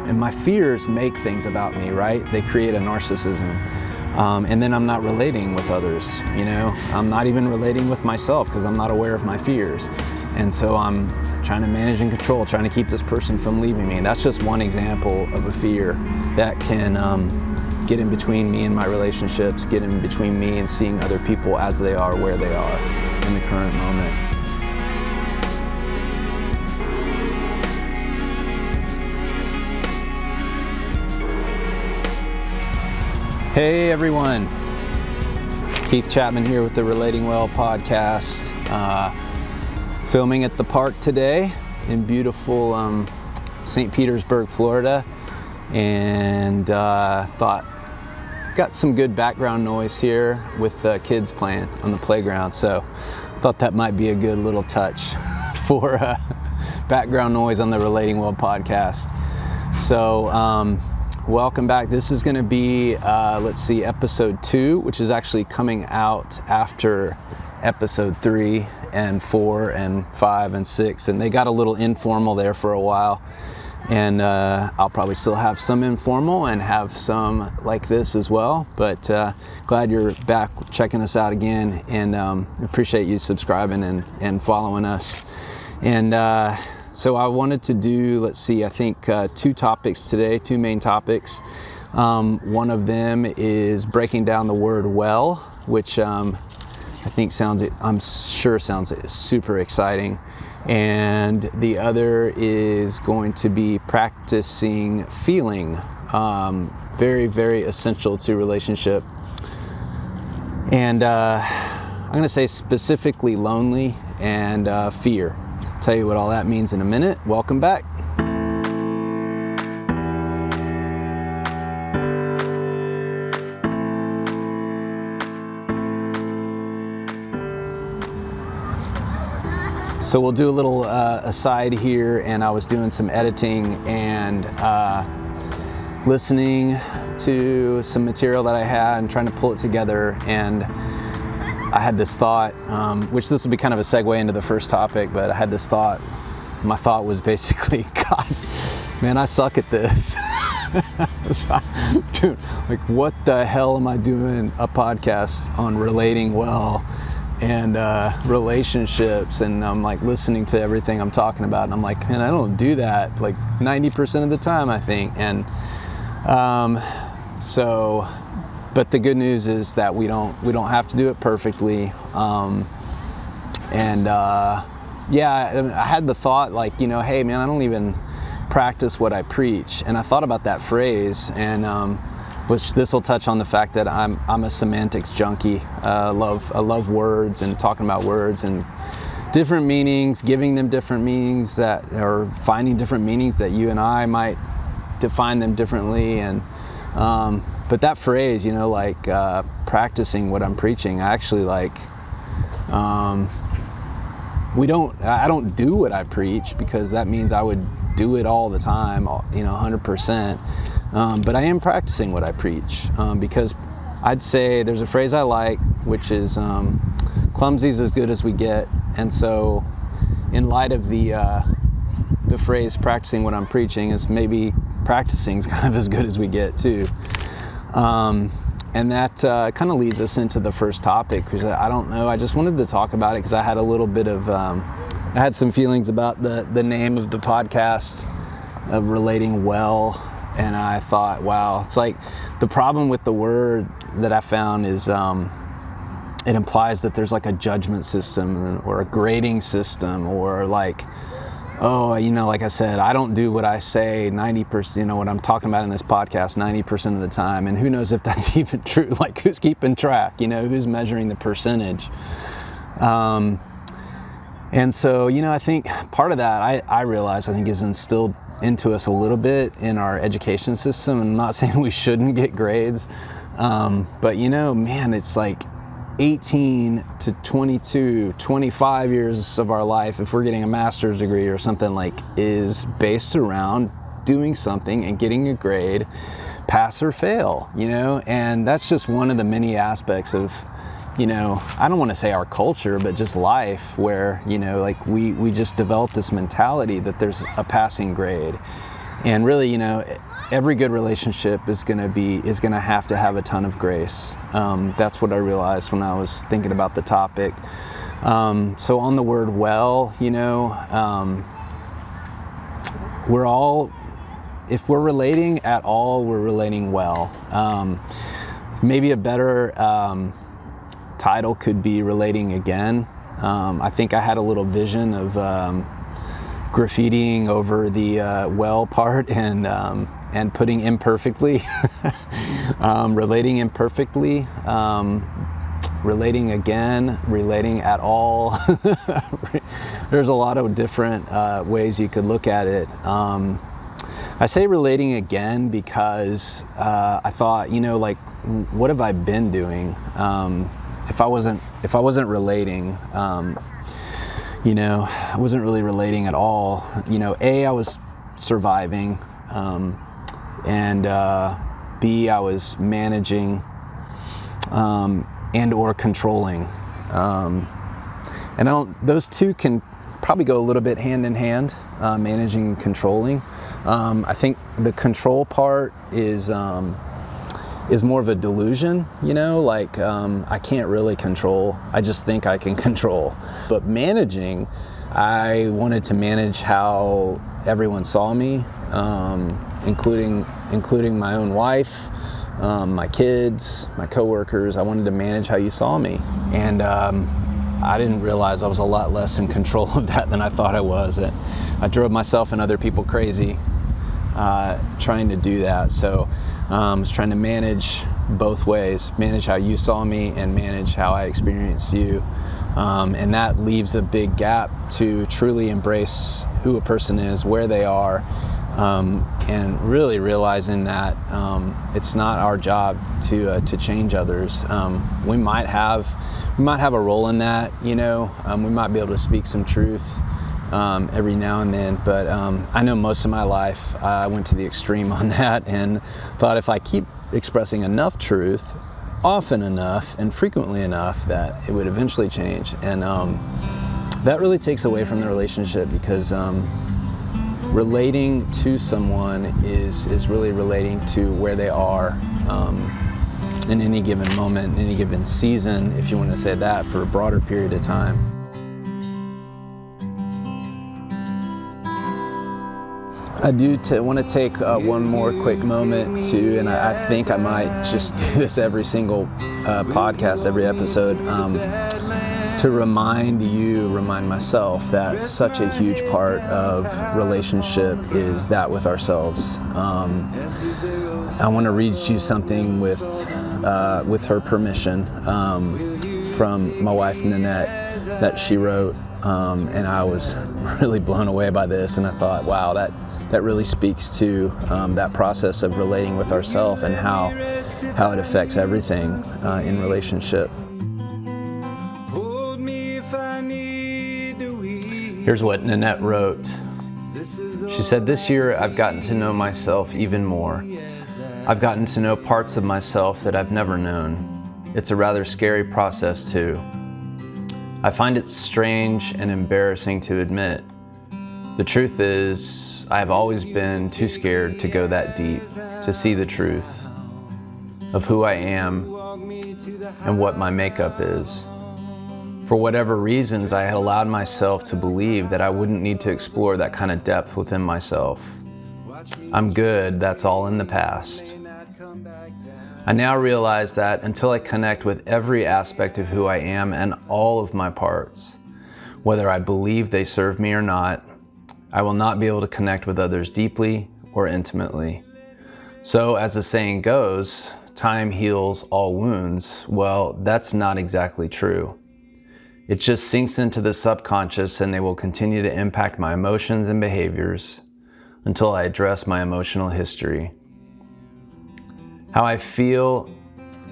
And my fears make things about me, right? They create a narcissism. And then I'm not relating with others, I'm not even relating with myself because I'm not aware of my fears. And so I'm trying to manage and control, trying to keep this person from leaving me. And that's just one example of a fear that can get in between me and my relationships, get in between me and seeing other people as they are, where they are in the current moment. Hey everyone, Keith Chapman here with the Relating Well podcast. Filming at the park today in beautiful St. Petersburg, Florida, and thought got some good background noise here with kids playing on the playground, so thought that might be a good little touch for background noise on the Relating Well podcast. So welcome back. This is going to be, episode 2, which is actually coming out after episode 3 and 4 and 5 and 6. And they got a little informal there for a while. And I'll probably still have some informal and have some like this as well. But glad you're back checking us out again. And appreciate you subscribing and following us. And so I wanted to do, I think 2 topics today, 2 main topics. One of them is breaking down the word well, which I'm sure sounds super exciting. And the other is going to be practicing feeling, very, very essential to relationship. And I'm going to say specifically lonely and fear. Tell you what all that means in a minute. Welcome back. So we'll do a little aside here, and I was doing some editing and listening to some material that I had and trying to pull it together, and I had this thought, which this will be kind of a segue into the first topic, but I had this thought. My thought was basically, God, man, I suck at this. Dude, like, what the hell am I doing a podcast on relating well and relationships? And I'm like listening to everything I'm talking about, and I'm like, man, I don't do that like 90% of the time, I think. And but the good news is that we don't have to do it perfectly. I had the thought, like, hey man, I don't even practice what I preach. And I thought about that phrase, and which this will touch on the fact that I'm a semantics junkie. I love words and talking about words and different meanings, giving them different meanings or finding different meanings that you and I might define them differently. And but that phrase, practicing what I'm preaching, I actually like. I don't do what I preach, because that means I would do it all the time, 100%. But I am practicing what I preach, because I'd say there's a phrase I like, which is clumsy's as good as we get. And so in light of the phrase practicing what I'm preaching, is maybe practicing is kind of as good as we get too. And that kind of leads us into the first topic, because I don't know, I just wanted to talk about it because I had a little bit of, I had some feelings about the name of the podcast, of relating well. And I thought, wow, it's like the problem with the word that I found is it implies that there's like a judgment system or a grading system, or like, oh, like I said, I don't do what I say 90%, what I'm talking about in this podcast 90% of the time. And who knows if that's even true? Like, who's keeping track? Who's measuring the percentage? And so, I think part of that, I realize, I think is instilled into us a little bit in our education system. And I'm not saying we shouldn't get grades, but man, it's like 18 to 22, 25 years of our life, if we're getting a master's degree or something, like, is based around doing something and getting a grade, pass or fail, and that's just one of the many aspects of, I don't want to say our culture, but just life, where, like we just develop this mentality that there's a passing grade. And really, every good relationship is going to have to have a ton of grace. That's what I realized when I was thinking about the topic. So on the word well, we're all, if we're relating at all, we're relating well. Maybe a better title could be relating again. I think I had a little vision of graffitiing over the well part and putting imperfectly, relating imperfectly, relating again, relating at all. There's a lot of different ways you could look at it. I say relating again because I thought, what have I been doing? If I wasn't relating, I wasn't really relating at all. A, I was surviving, and B, I was managing and or controlling. Those two can probably go a little bit hand in hand, managing and controlling. I think the control part is more of a delusion, I can't really control. I just think I can control. But managing, I wanted to manage how everyone saw me, including my own wife, my kids, my coworkers. I wanted to manage how you saw me. And I didn't realize I was a lot less in control of that than I thought I was. I drove myself and other people crazy trying to do that. So I was trying to manage both ways, manage how you saw me and manage how I experienced you. And that leaves a big gap to truly embrace who a person is, where they are, and really realizing that it's not our job to change others. We might have a role in that, we might be able to speak some truth every now and then, but I know most of my life I went to the extreme on that and thought if I keep expressing enough truth often enough and frequently enough that it would eventually change. And that really takes away from the relationship, because relating to someone is really relating to where they are in any given moment, in any given season, if you want to say that, for a broader period of time. I do want to take one more quick moment too, and I think I might just do this every single podcast, every episode, to remind myself that such a huge part of relationship is that with ourselves. I want to read you something with her permission from my wife Nanette that she wrote, and I was really blown away by this, and I thought, wow, that really speaks to that process of relating with ourselves and how it affects everything in relationship. Here's what Nanette wrote. She said, "This year I've gotten to know myself even more. I've gotten to know parts of myself that I've never known. It's a rather scary process too. I find it strange and embarrassing to admit. The truth is, I've always been too scared to go that deep, to see the truth of who I am and what my makeup is. For whatever reasons, I had allowed myself to believe that I wouldn't need to explore that kind of depth within myself. I'm good, that's all in the past. I now realize that until I connect with every aspect of who I am and all of my parts, whether I believe they serve me or not, I will not be able to connect with others deeply or intimately. So, as the saying goes, time heals all wounds. Well, that's not exactly true. It just sinks into the subconscious, and they will continue to impact my emotions and behaviors until I address my emotional history. How I feel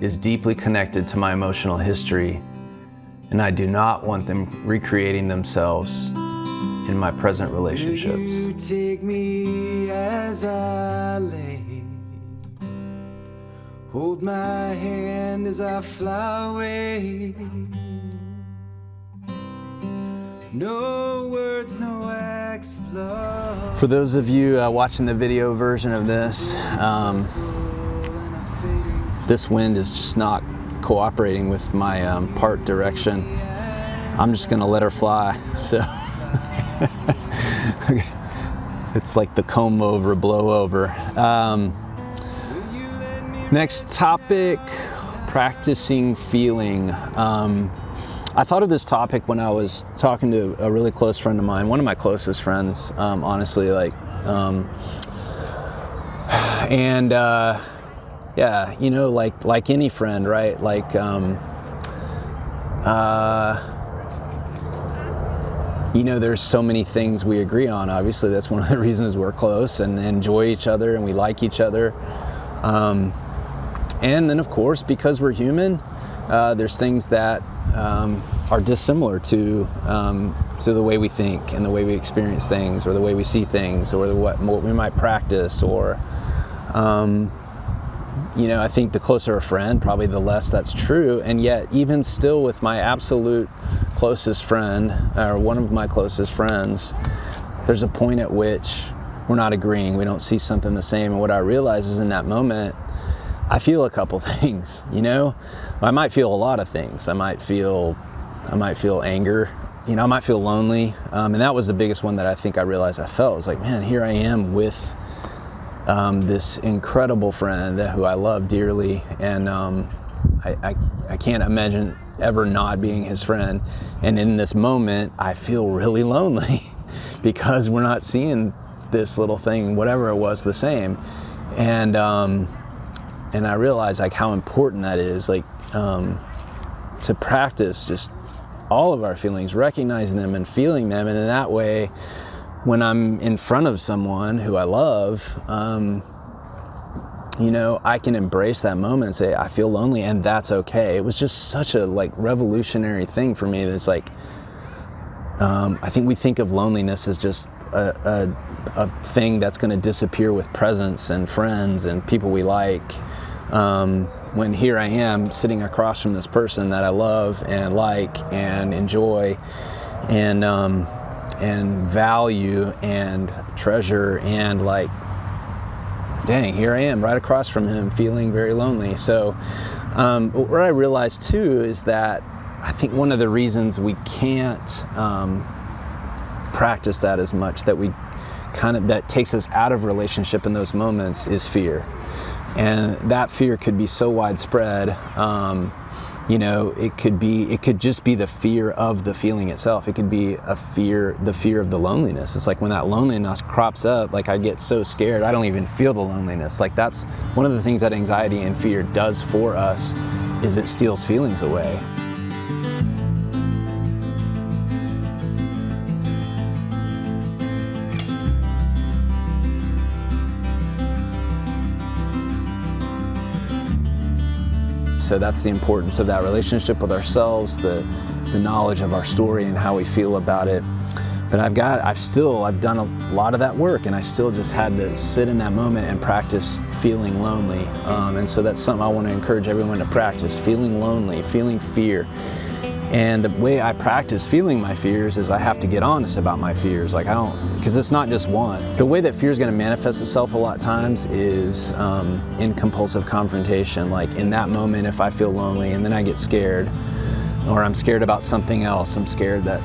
is deeply connected to my emotional history, and I do not want them recreating themselves in my present relationships." You take me as I lay, hold my hand as I fly away. No words, no For those of you watching the video version of this, this wind is just not cooperating with my part direction. I'm just gonna let her fly. So it's like the comb over, blow over. Next topic, practicing feeling. I thought of this topic when I was talking to a really close friend of mine, one of my closest friends, honestly, yeah, you know, like any friend, right? You know, there's so many things we agree on. Obviously, that's one of the reasons we're close and enjoy each other and we like each other. And then, of course, because we're human, there's things that are dissimilar to the way we think and the way we experience things, or the way we see things, or what we might practice, or you know, I think the closer a friend, probably the less that's true. And yet, even still, with my absolute closest friend, or one of my closest friends, there's a point at which we're not agreeing. We don't see something the same. And what I realize is, in that moment, I feel a couple things, you know? I might feel a lot of things. I might feel anger, you know, I might feel lonely. And that was the biggest one that I think I realized I felt. It was like, man, here I am with this incredible friend who I love dearly. And I can't imagine ever not being his friend. And in this moment, I feel really lonely because we're not seeing this little thing, whatever it was, the same. And I realize like how important that is, like to practice just all of our feelings, recognizing them and feeling them. And in that way, when I'm in front of someone who I love, you know, I can embrace that moment and say, I feel lonely, and that's okay. It was just such a like revolutionary thing for me. That's like, I think we think of loneliness as just a thing that's going to disappear with presence and friends and people we like. When here I am sitting across from this person that I love and like and enjoy and value and treasure, and like, dang, here I am right across from him feeling very lonely. So what I realized too is that I think one of the reasons we can't practice that as much, that takes us out of relationship in those moments, is fear. And that fear could be so widespread. You know, it could just be the fear of the feeling itself. It could be the fear of the loneliness. It's like when that loneliness crops up, like I get so scared, I don't even feel the loneliness. Like that's one of the things that anxiety and fear does for us, is it steals feelings away. So that's the importance of that relationship with ourselves, the knowledge of our story and how we feel about it. But I've done a lot of that work, and I still just had to sit in that moment and practice feeling lonely. And so that's something I want to encourage everyone to practice: feeling lonely, feeling fear. And the way I practice feeling my fears is I have to get honest about my fears. Like because it's not just one. The way that fear is going to manifest itself a lot of times is in compulsive confrontation. Like in that moment, if I feel lonely and then I get scared, or I'm scared about something else, I'm scared that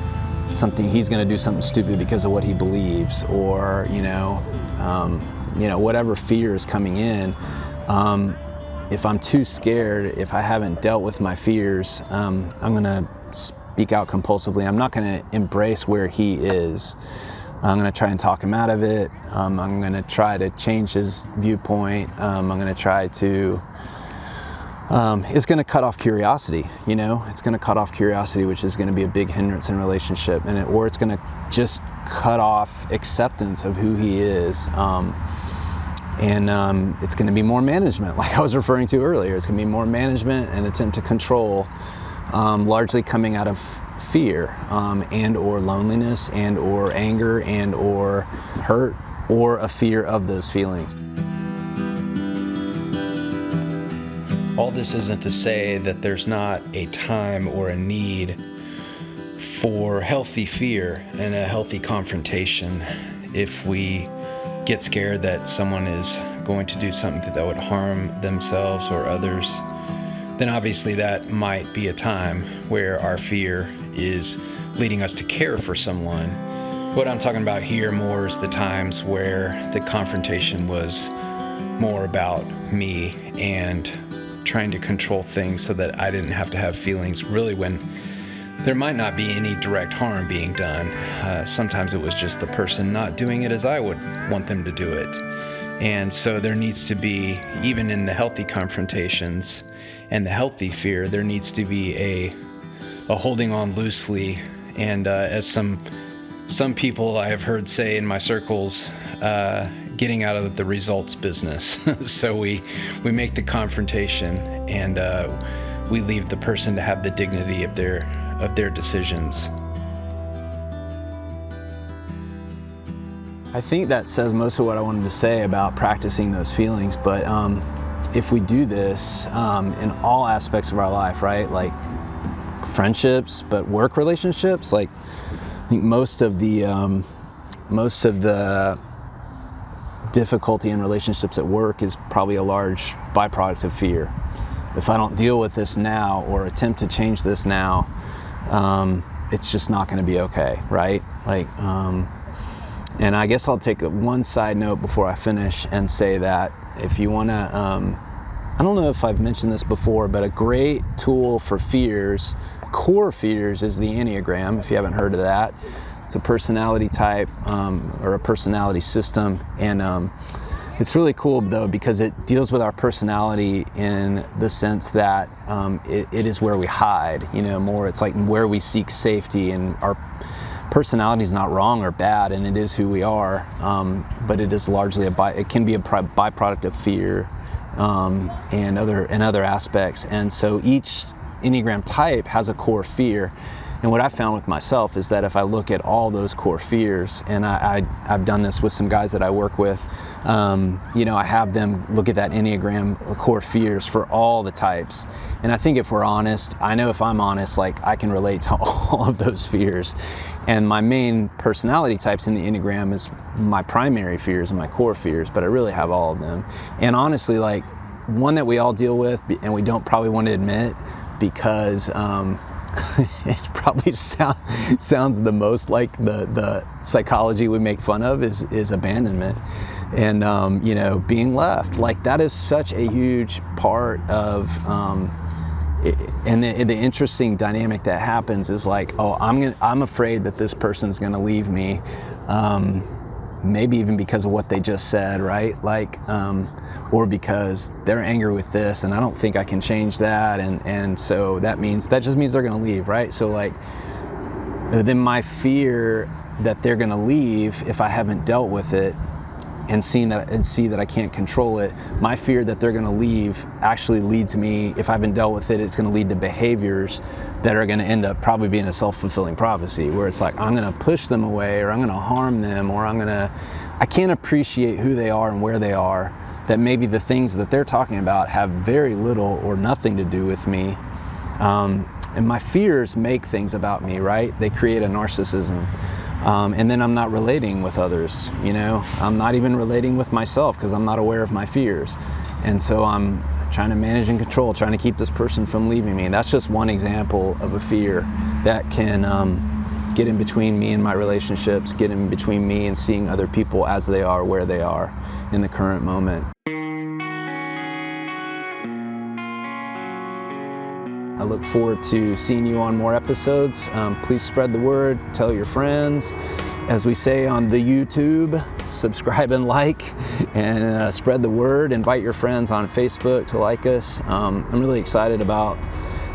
he's going to do something stupid because of what he believes, or whatever fear is coming in. If I'm too scared, if I haven't dealt with my fears, I'm going to speak out compulsively. I'm not going to embrace where he is. I'm going to try and talk him out of it. I'm going to try to change his viewpoint. I'm going to try to... it's going to cut off curiosity, you know? It's going to cut off curiosity, which is going to be a big hindrance in relationship. Or it's going to just cut off acceptance of who he is. And it's going to be more management, like I was referring to earlier. It's going to be more management and attempt to control, largely coming out of fear, and or loneliness, and or anger, and or hurt, or a fear of those feelings. All this isn't to say that there's not a time or a need for healthy fear and a healthy confrontation. If we get scared that someone is going to do something that would harm themselves or others, then obviously that might be a time where our fear is leading us to care for someone. What I'm talking about here more is the times where the confrontation was more about me and trying to control things so that I didn't have to have feelings, really, when there might not be any direct harm being done. Sometimes it was just the person not doing it as I would want them to do it. And so there needs to be, even in the healthy confrontations and the healthy fear, there needs to be a holding on loosely. And as some people I have heard say in my circles, getting out of the results business. So we make the confrontation, and we leave the person to have the dignity of their decisions. I think that says most of what I wanted to say about practicing those feelings, but if we do this in all aspects of our life, right? Like friendships, but work relationships, like I think most of the difficulty in relationships at work is probably a large byproduct of fear. If I don't deal with this now or attempt to change this now, it's just not going to be okay, right? And I guess I'll take one side note before I finish and say that if you want to, I don't know if I've mentioned this before, but a great tool for fears, core fears, is the Enneagram, if you haven't heard of that. It's a personality type or a personality system, and it's really cool though because it deals with our personality in the sense that it is where we hide, more. It's like where we seek safety, and our personality is not wrong or bad, and it is who we are, but it is largely it can be a byproduct of fear and other aspects. And so each Enneagram type has a core fear. And what I found with myself is that if I look at all those core fears, and I've done this with some guys that I work with, I have them look at that Enneagram core fears for all the types. And I think if we're honest, I know if I'm honest, like I can relate to all of those fears. And my main personality types in the Enneagram is my primary fears and my core fears, but I really have all of them. And honestly, like one that we all deal with and we don't probably want to admit because it probably sounds the most like the psychology we make fun of is abandonment and being left. Like that is such a huge part of and the interesting dynamic that happens is like, I'm afraid that this person's gonna leave me, maybe even because of what they just said, right? Like or because they're angry with this and I don't think I can change that, and so that just means they're gonna leave, right? So like then my fear that they're gonna leave, if I haven't dealt with it and see that I can't control it, my fear that they're gonna leave actually leads me, if I haven't dealt with it, it's gonna lead to behaviors that are gonna end up probably being a self-fulfilling prophecy, where it's like I'm gonna push them away, or I'm gonna harm them, or I can't appreciate who they are and where they are, that maybe the things that they're talking about have very little or nothing to do with me. And my fears make things about me, right? They create a narcissism. And then I'm not relating with others, I'm not even relating with myself because I'm not aware of my fears. And so I'm trying to manage and control, trying to keep this person from leaving me. And that's just one example of a fear that can get in between me and my relationships, get in between me and seeing other people as they are, where they are in the current moment. I look forward to seeing you on more episodes. Please spread the word, tell your friends. As we say on the YouTube, subscribe and like, and spread the word. Invite your friends on Facebook to like us. I'm really excited about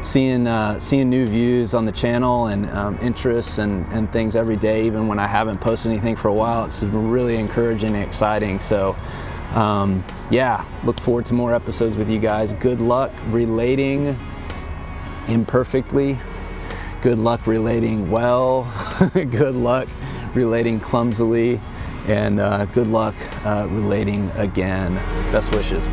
seeing new views on the channel and interests and things every day, even when I haven't posted anything for a while. It's really encouraging and exciting. So look forward to more episodes with you guys. Good luck relating imperfectly. Good luck relating well. Good luck relating clumsily. And good luck relating again. Best wishes.